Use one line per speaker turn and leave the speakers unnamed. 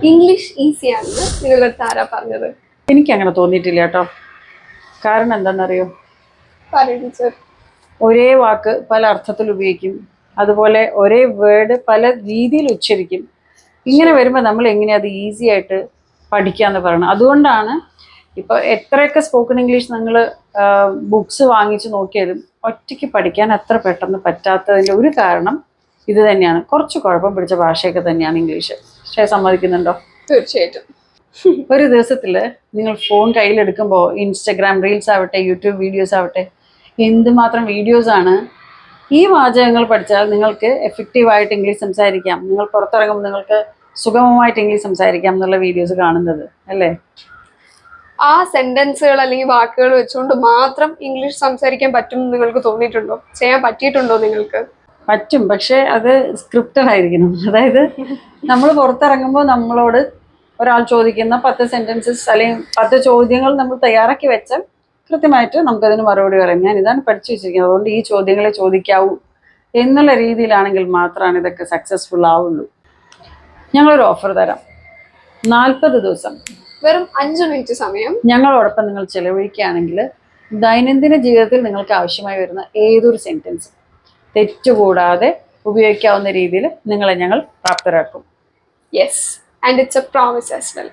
English ഈസിയാണെന്ന് നിങ്ങളുടെ അടുത്ത് ആരാ പറഞ്ഞത്?
എനിക്ക് അങ്ങനെ തോന്നിയിട്ടില്ല കേട്ടോ. കാരണം എന്താണെന്നറിയോ?
പറയൂ ടീച്ചർ.
ഒരേ വാക്ക് പല അർത്ഥത്തിൽ ഉപയോഗിക്കും, അതുപോലെ ഒരേ വേർഡ് പല രീതിയിൽ ഉച്ചരിക്കും. ഇങ്ങനെ വരുമ്പോൾ നമ്മൾ എങ്ങനെയാ അത് ഈസി ആയിട്ട് പഠിക്കാന്ന് പറയണം. അതുകൊണ്ടാണ് ഇപ്പോൾ എത്രയൊക്കെ സ്പോക്കൺ ഇംഗ്ലീഷ് നിങ്ങൾ ബുക്സ് വാങ്ങിച്ച് നോക്കിയാലും ഒറ്റയ്ക്ക് പഠിക്കാൻ അത്ര പെട്ടെന്ന് പറ്റാത്തതിൻ്റെ ഒരു കാരണം ഇത് തന്നെയാണ്. കുറച്ച് കുഴപ്പം പിടിച്ച ഭാഷയൊക്കെ തന്നെയാണ് ഇംഗ്ലീഷ്. പക്ഷേ സമ്മതിക്കുന്നുണ്ടോ?
തീർച്ചയായിട്ടും.
ഒരു ദിവസത്തിൽ നിങ്ങൾ ഫോൺ കയ്യിലെടുക്കുമ്പോൾ ഇൻസ്റ്റഗ്രാം റീൽസ് ആവട്ടെ, യൂട്യൂബ് വീഡിയോസ് ആവട്ടെ, എന്തുമാത്രം വീഡിയോസാണ്. ഈ വാചകങ്ങൾ പഠിച്ചാൽ നിങ്ങൾക്ക് എഫക്റ്റീവായിട്ട് ഇംഗ്ലീഷ് സംസാരിക്കാം, നിങ്ങൾ പുറത്തിറങ്ങുമ്പോൾ നിങ്ങൾക്ക് സുഗമമായിട്ട് ഇംഗ്ലീഷ് സംസാരിക്കാം എന്നുള്ള വീഡിയോസ് കാണുന്നത് അല്ലേ?
ആ സെന്റൻസുകൾ അല്ലെങ്കിൽ വാക്കുകൾ വെച്ചുകൊണ്ട് മാത്രം ഇംഗ്ലീഷ് സംസാരിക്കാൻ പറ്റും നിങ്ങൾക്ക് തോന്നിയിട്ടുണ്ടോ? ചെയ്യാൻ പറ്റിയിട്ടുണ്ടോ നിങ്ങൾക്ക്?
പറ്റും, പക്ഷേ അത് സ്ക്രിപ്റ്റഡ് ആയിരിക്കണം. അതായത് നമ്മൾ പുറത്തിറങ്ങുമ്പോൾ നമ്മളോട് ഒരാൾ ചോദിക്കുന്ന 10 സെന്റൻസസ് അല്ലെങ്കിൽ 10 ചോദ്യങ്ങൾ നമ്മൾ തയ്യാറാക്കി വെച്ചാൽ കൃത്യമായിട്ട് നമുക്കതിന് മറുപടി പറയാം. ഞാൻ ഇതാണ് പഠിച്ചു വെച്ചിരിക്കുന്നത്, അതുകൊണ്ട് ഈ ചോദ്യങ്ങളെ ചോദിക്കാവൂ എന്നുള്ള രീതിയിലാണെങ്കിൽ മാത്രമാണ് ഇതൊക്കെ സക്സസ്ഫുൾ ആവുള്ളൂ. ഞങ്ങളൊരു ഓഫർ തരാം. 40 ദിവസം
വെറും 5 മിനിറ്റ് സമയം
ഞങ്ങളോടൊപ്പം നിങ്ങൾ ചെലവഴിക്കുകയാണെങ്കിൽ ദൈനംദിന ജീവിതത്തിൽ നിങ്ങൾക്ക് ആവശ്യമായി വരുന്ന ഏതൊരു സെൻറ്റൻസ് തെറ്റുകൂടാതെ ഉപയോഗിക്കാവുന്ന രീതിയിൽ നിങ്ങളെ ഞങ്ങൾ പ്രാപ്തരാക്കും.
Yes, and it's a promise as well.